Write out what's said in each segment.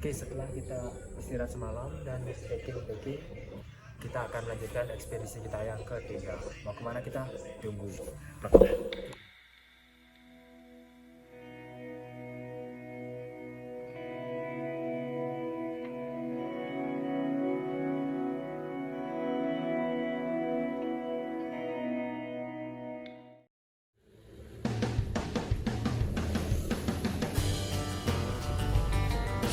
Oke, setelah kita istirahat semalam dan packing, kita akan melanjutkan ekspedisi kita yang ketiga. Mau kemana kita? Tunggu.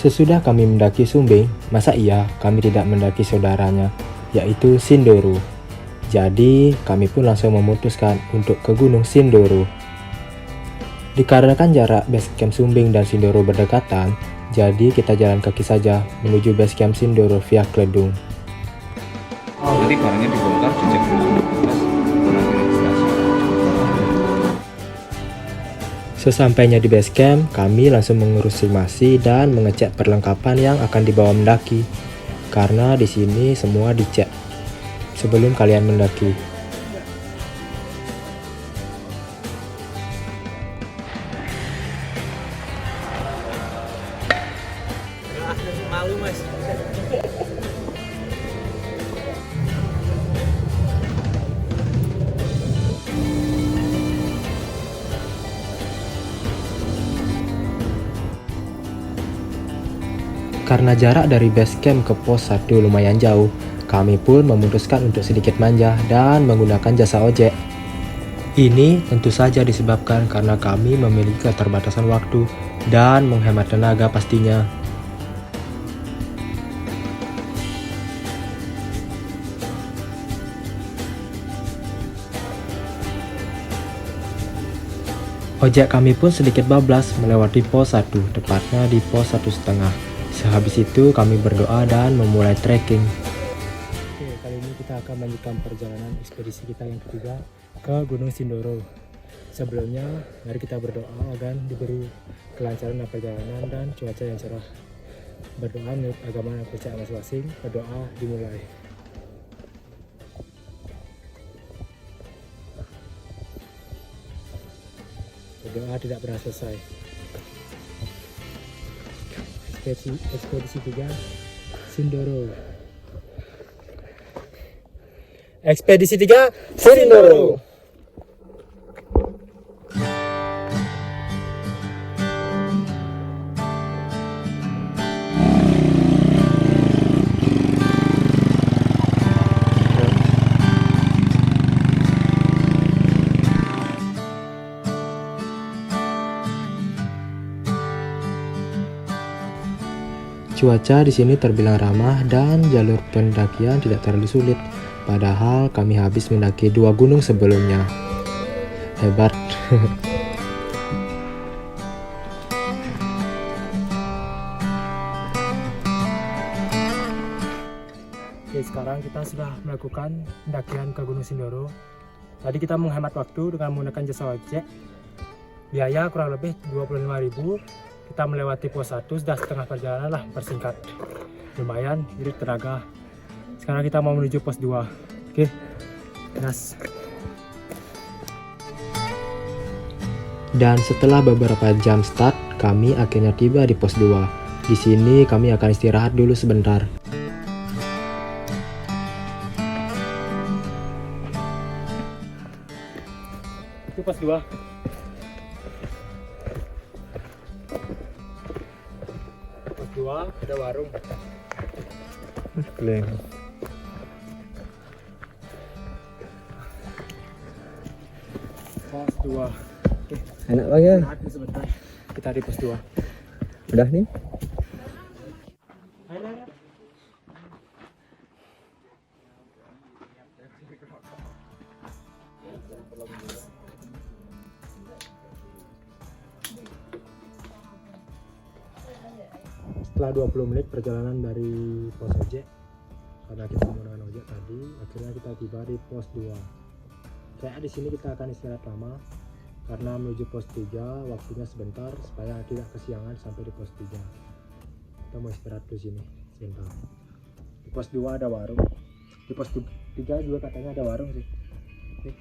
Sesudah kami mendaki Sumbing, masa iya kami tidak mendaki saudaranya, yaitu Sindoro. Jadi, kami pun langsung memutuskan untuk ke Gunung Sindoro. Dikarenakan jarak base camp Sumbing dan Sindoro berdekatan, jadi kita jalan kaki saja menuju base camp Sindoro via Kledung. Nanti barangnya dibongkar, dicek dulu, terus kurang registrasi. Sesampainya di base camp, kami langsung mengurus simasi dan mengecek perlengkapan yang akan dibawa mendaki. Karena di sini semua dicek sebelum kalian mendaki. Malu mas. Karena jarak dari base camp ke pos 1 lumayan jauh, kami pun memutuskan untuk sedikit manja dan menggunakan jasa ojek. Ini tentu saja disebabkan karena kami memiliki keterbatasan waktu dan menghemat tenaga pastinya. Ojek kami pun sedikit bablas melewati pos 1, tepatnya di pos 1,5. Sehabis itu kami berdoa dan memulai trekking. Oke, kali ini kita akan melanjutkan perjalanan ekspedisi kita yang ketiga ke Gunung Sindoro. Sebelumnya, mari kita berdoa agar diberi kelancaran dalam perjalanan dan cuaca yang cerah. Berdoa menurut agama dan percaya masing-masing. Berdoa dimulai. Berdoa tidak pernah selesai. Ekspedisi 3 Sindoro. Ekspedisi 3 Sindoro. Cuaca di sini terbilang ramah dan jalur pendakian tidak terlalu sulit. Padahal kami habis mendaki 2 gunung sebelumnya. Hebat. Oke, sekarang kita sudah melakukan pendakian ke Gunung Sindoro. Tadi kita menghemat waktu dengan menggunakan jasa ojek. Biaya kurang lebih 25.000. Kita melewati pos 1, sudah setengah perjalanan lah, persingkat. Lumayan, jadi tenaga. Sekarang kita mau menuju pos 2. Oke, gas. Dan setelah beberapa jam start, kami akhirnya tiba di pos 2. Di sini kami akan istirahat dulu sebentar. Itu pos 2. Ada warung. Kleng. Pos 2. Enak banget. Sebentar. Kita di pos 2. Udah nih. Setelah 20 menit perjalanan dari pos ojek, karena kita menggunakan ojek tadi, akhirnya kita tiba di pos 2. Kayak di sini kita akan istirahat lama, karena menuju pos 3 waktunya sebentar supaya tidak kesiangan sampai di pos 3. Kita mau istirahat di sini sebentar. Di pos 2 ada warung, di pos 3 juga katanya ada warung sih. Oke.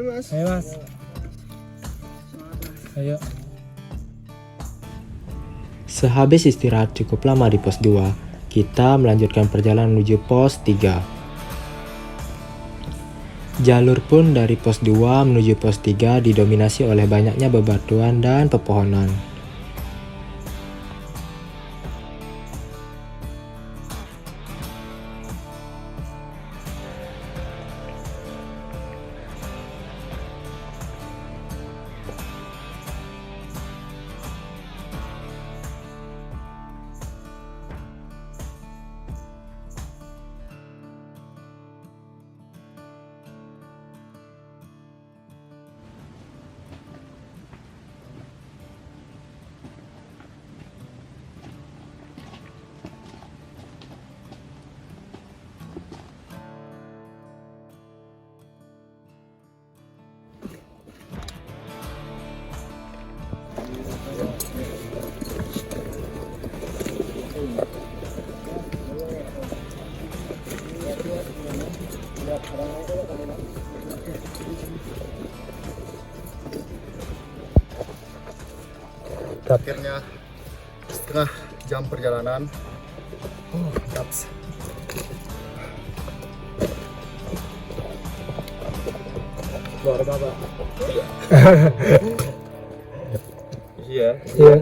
Mas. Ayo Mas. Ayo. Sehabis istirahat cukup lama di pos 2, kita melanjutkan perjalanan menuju pos 3. Jalur pun dari pos 2 menuju pos 3 didominasi oleh banyaknya bebatuan dan pepohonan. Akhirnya setengah jam perjalanan. Caps. Keluarga Pak. Iya. Iya.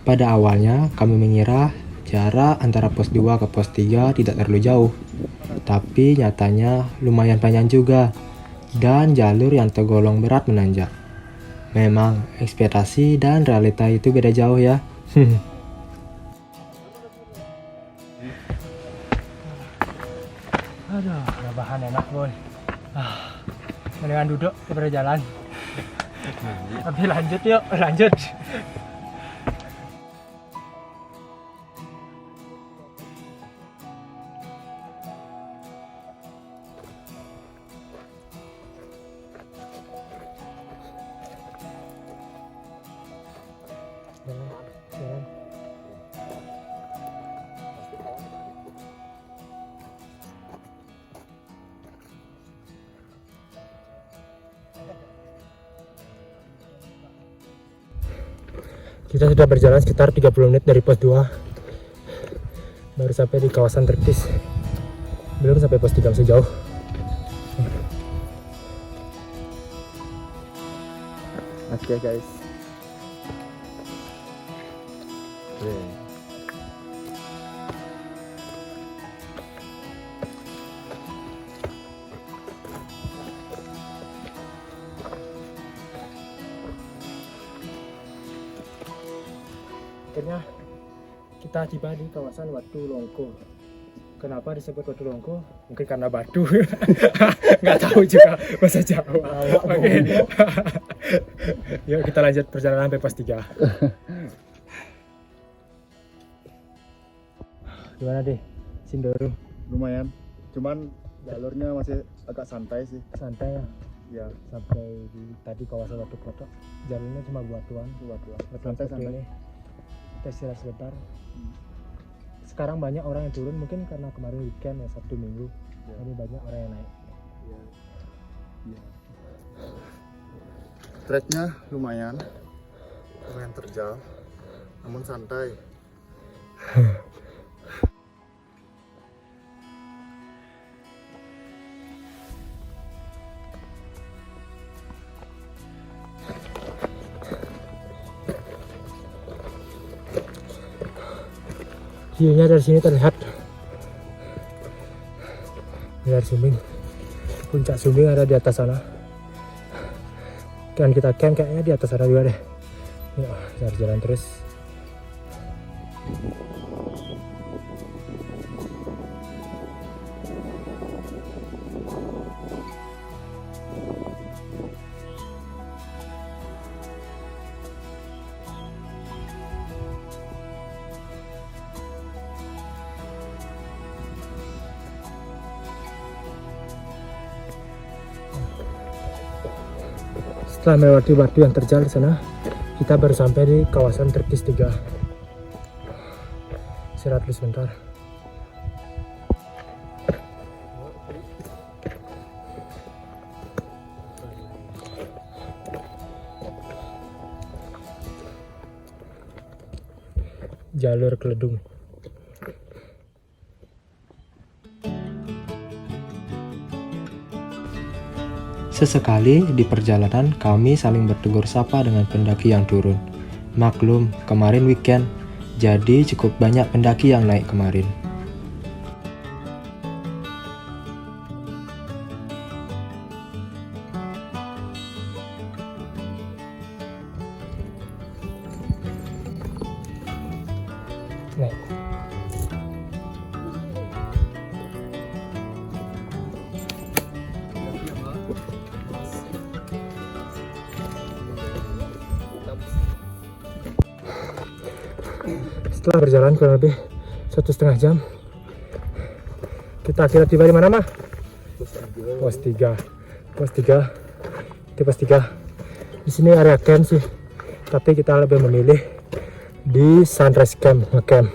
Pada awalnya kami mengira jarak antara pos 2 ke pos 3 tidak terlalu jauh. Tapi nyatanya lumayan panjang juga dan jalur yang tergolong berat menanjak. Memang ekspektasi dan realita itu beda jauh ya. Aduh, rebahan enak boy. Mendingan duduk daripada jalan. Tapi lanjut yuk, lanjut. Jalan. Kita sudah berjalan sekitar 30 menit dari pos 2. Baru sampai di kawasan tertis. Belum sampai pos 3 sejauh. Oke guys. Akhirnya kita tiba di kawasan Watu Longko. Kenapa disebut Watu Longko? Mungkin karena batu. Nggak tahu juga bahasa Jawa. Oke. Yuk kita lanjut perjalanan sampai pos 3. Gimana deh, Sindoro? Lumayan. Cuman jalurnya masih agak santai sih. Santai ya. Ya, Sampai di tadi kawasan Watu Kotok. Jalurnya cuma batuan santai. seperti ini. Kita istirahat sebentar. Sekarang banyak orang yang turun mungkin karena kemarin weekend ya, Sabtu Minggu. Ya. Jadi banyak orang yang naik. Ya. Treknya lumayan terjal, namun santai. View-nya dari sini terlihat. Lihat Sumbing. Puncak Sumbing ada di atas sana. Dan kita camp kayaknya di atas sana juga deh. Yuk, jalan terus. Setelah melewati batu yang terjal di sana, Kita baru sampai di kawasan Triptis 3. Istirahat dulu sebentar. Jalur Keledung. Sesekali di perjalanan kami saling bertegur sapa dengan pendaki yang turun. Maklum, kemarin weekend, jadi cukup banyak pendaki yang naik kemarin. Naik. Setelah berjalan kurang lebih 1,5 jam, kita akhirnya tiba di mana, Mah? Pos 3. Di pos 3. Di sini area camp sih, tapi kita lebih memilih di Sunrise Camp ngecamp.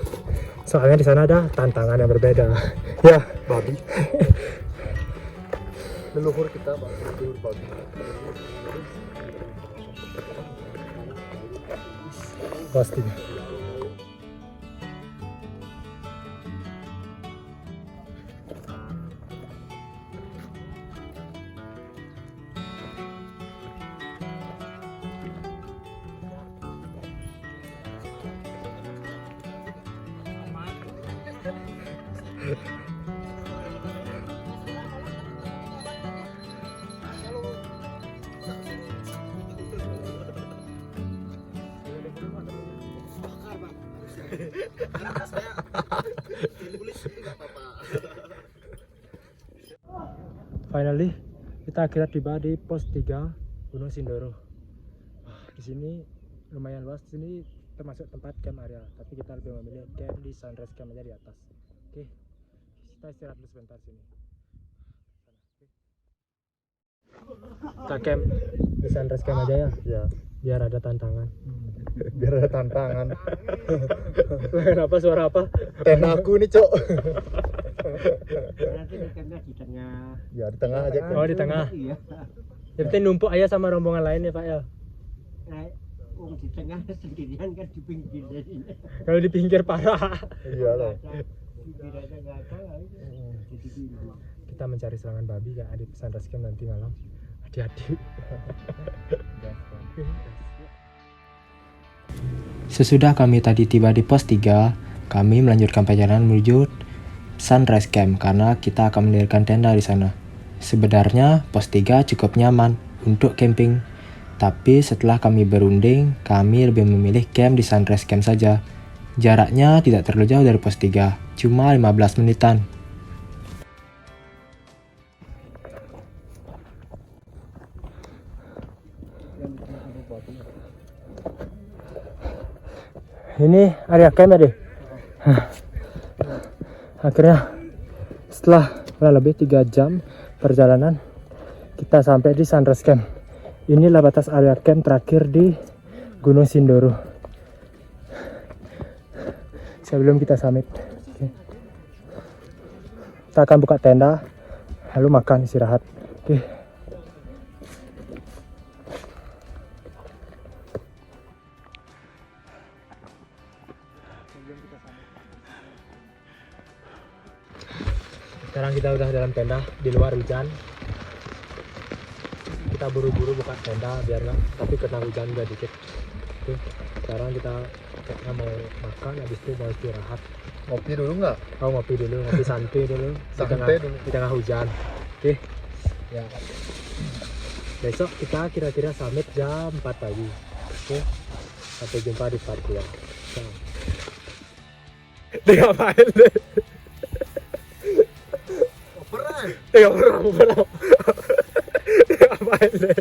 Soalnya di sana ada tantangan yang berbeda. Ya, Babi. Leluhur kita, Pak. Leluhur babi. pos 3. Finally, kita akhirnya tiba di pos 3 Gunung Sindoro. Di sini lumayan luas. Di sini termasuk tempat camp area, tapi kita lebih memilih camp di Sunrise Camp aja di atas. Oke, kita istirahat dulu sebentar sini. Kita camp di Sunrise Camp aja ya. Ya, Biar ada tantangan. biar ada tantangan. Kenapa suara apa? Tenda aku nih, Cok. Nanti campnya di tengah. Ya, di tengah aja. Oh, di tengah. Iya. Yang penting numpuk aja sama rombongan lain ya, Pak ya. Nah, di tengah sendirian kan di pinggir jadi. Kalau di pinggir parah. Iya loh. Pinggir aja nggak ada. Jadi gini. Kita mencari serangan babi ya di Sunrise Camp nanti malam. Hati-hati. Sesudah kami tadi tiba di pos 3, kami melanjutkan perjalanan menuju Sunrise Camp karena kita akan mendirikan tenda di sana. Sebenarnya pos 3 cukup nyaman untuk camping, tapi setelah kami berunding, kami lebih memilih camp di Sunrise Camp saja. Jaraknya tidak terlalu jauh dari pos 3, cuma 15 menitan. Ini area camp ya deh. Akhirnya setelah kurang lebih 3 jam perjalanan, kita sampai di Sunrise Camp. Inilah batas area camp terakhir di Gunung Sindoro sebelum kita summit. Oke. Kita akan buka tenda, lalu makan, istirahat. Oke. Sekarang kita udah dalam tenda, di luar hujan. Kita buru-buru buka tenda biar nggak, tapi kena hujan juga dikit. Oke, sekarang kita kayaknya mau makan, habis itu mau istirahat. Ngopi dulu nggak? Oh, ngopi dulu, ngopi santai dulu. Santai dulu. Di tengah hujan. Oke. Ya. Besok kita kira-kira summit jam 4 pagi. Oke. Sampai jumpa di part 2. Ciao. Dia ngapain deh? Operan. Dia ngapain deh?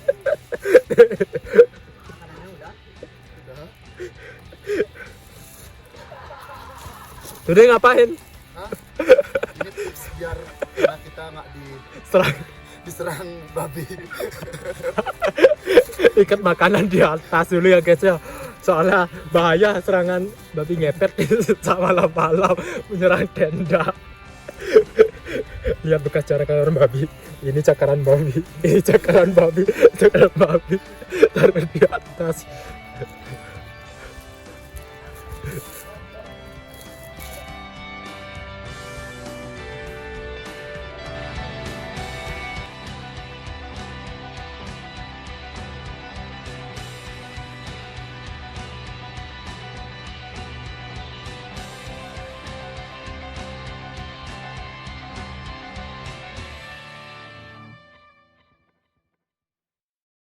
Tuh dia ngapain? Hah? Ini tips biar kita nggak Serang. diserang babi. ikat makanan di atas dulu ya guys ya, soalnya bahaya serangan babi ngepet sama malam-malam menyerang tenda. Lihat bekas cakaran babi, ini cakaran babi, ini cakaran babi, cakaran babi taruh di atas.